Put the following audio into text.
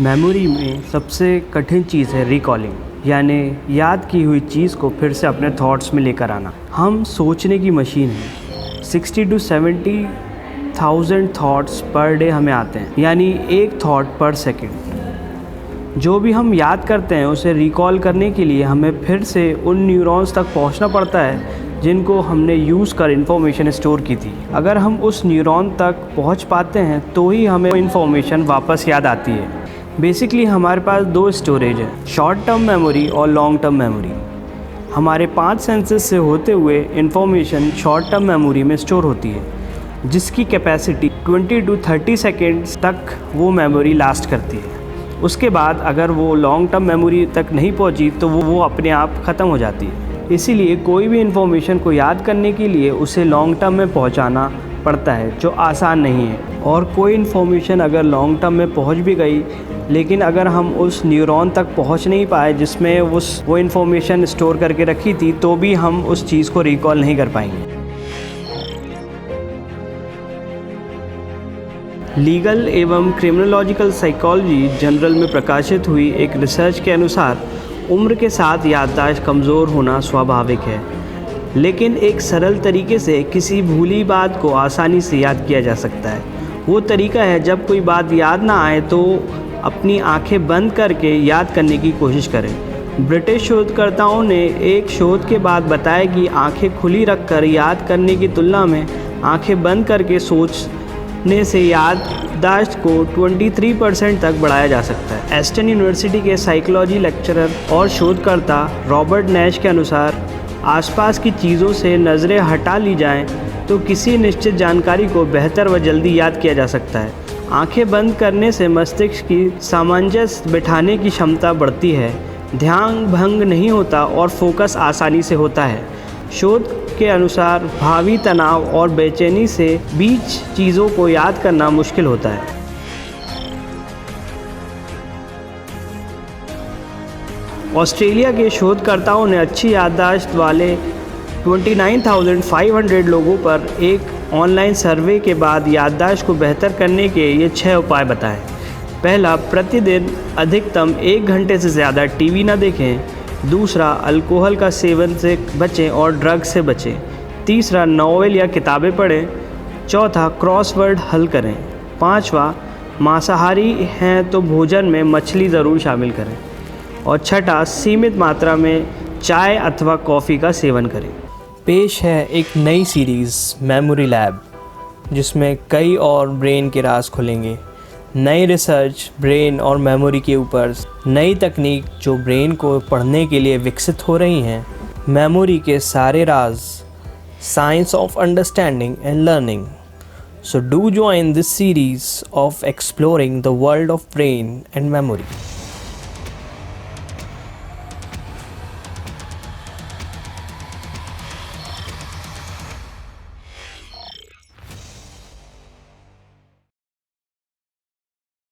Memory में सबसे कठिन चीज़ है रिकॉलिंग, यानी याद की हुई चीज़ को फिर से अपने थॉट्स में लेकर आना। हम सोचने की मशीन हैं। 60 to 70,000 थॉट्स पर डे हमें आते हैं, यानी एक थॉट पर सेकंड। जो भी हम याद करते हैं उसे रिकॉल करने के लिए हमें फिर से उन न्यूरॉन्स तक पहुंचना पड़ता है जिनको हमने यूज़ कर इन्फॉर्मेशन स्टोर की थी। अगर हम उस न्यूरॉन तक पहुंच पाते हैं तो ही हमें इन्फॉर्मेशन वापस याद आती है। बेसिकली हमारे पास दो स्टोरेज है, शॉर्ट टर्म मेमोरी और लॉन्ग टर्म मेमोरी। हमारे 5 सेंसेस से होते हुए इन्फॉर्मेशन शॉर्ट टर्म मेमोरी में स्टोर होती है, जिसकी कैपेसिटी 20 to 30 सेकेंड्स तक वो मेमोरी लास्ट करती है। उसके बाद अगर वो लॉन्ग टर्म मेमोरी तक नहीं पहुंची तो वो अपने आप ख़त्म हो जाती है। इसीलिए कोई भी इन्फॉर्मेशन को याद करने के लिए उसे लॉन्ग टर्म में पहुंचाना पड़ता है, जो आसान नहीं है। और कोई इन्फॉर्मेशन अगर लॉन्ग टर्म में पहुंच भी गई, लेकिन अगर हम उस न्यूरॉन तक पहुंच नहीं पाए जिसमें वो इन्फॉर्मेशन स्टोर करके रखी थी, तो भी हम उस चीज़ को रिकॉल नहीं कर पाएंगे। लीगल एवं क्रिमिनोलॉजिकल साइकोलॉजी जर्नल में प्रकाशित हुई एक रिसर्च के अनुसार उम्र के साथ याददाश्त कमज़ोर होना स्वाभाविक है, लेकिन एक सरल तरीके से किसी भूली बात को आसानी से याद किया जा सकता है। वो तरीका है जब कोई बात याद ना आए तो अपनी आंखें बंद करके याद करने की कोशिश करें। ब्रिटिश शोधकर्ताओं ने एक शोध के बाद बताया कि आंखें खुली रखकर याद करने की तुलना में आंखें बंद करके सोचने से याददाश्त को 23% तक बढ़ाया जा सकता है। एस्टन यूनिवर्सिटी के साइकोलॉजी लेक्चरर और शोधकर्ता रॉबर्ट नैश के अनुसार आसपास की चीज़ों से नज़रें हटा ली जाएं तो किसी निश्चित जानकारी को बेहतर व जल्दी याद किया जा सकता है। आंखें बंद करने से मस्तिष्क की सामंजस्य बिठाने की क्षमता बढ़ती है, ध्यान भंग नहीं होता और फोकस आसानी से होता है। शोध के अनुसार भावी तनाव और बेचैनी से बीच चीज़ों को याद करना मुश्किल होता है। ऑस्ट्रेलिया के शोधकर्ताओं ने अच्छी याददाश्त वाले 29,500 लोगों पर एक ऑनलाइन सर्वे के बाद याददाश्त को बेहतर करने के ये 6 उपाय बताए। पहला, प्रतिदिन अधिकतम 1 घंटे से ज़्यादा टीवी ना देखें। दूसरा, अल्कोहल का सेवन से बचें और ड्रग्स से बचें। तीसरा, नॉवेल या किताबें पढ़ें। चौथा, क्रॉसवर्ड हल करें। पाँचवा, मांसाहारी हैं तो भोजन में मछली ज़रूर शामिल करें। और छठा, सीमित मात्रा में चाय अथवा कॉफ़ी का सेवन करें। पेश है एक नई सीरीज़ मेमोरी लैब, जिसमें कई और ब्रेन के राज खुलेंगे। नई रिसर्च ब्रेन और मेमोरी के ऊपर, नई तकनीक जो ब्रेन को पढ़ने के लिए विकसित हो रही हैं, मेमोरी के सारे राज, science of understanding and learning. So do join this series of exploring the world of brain and memory.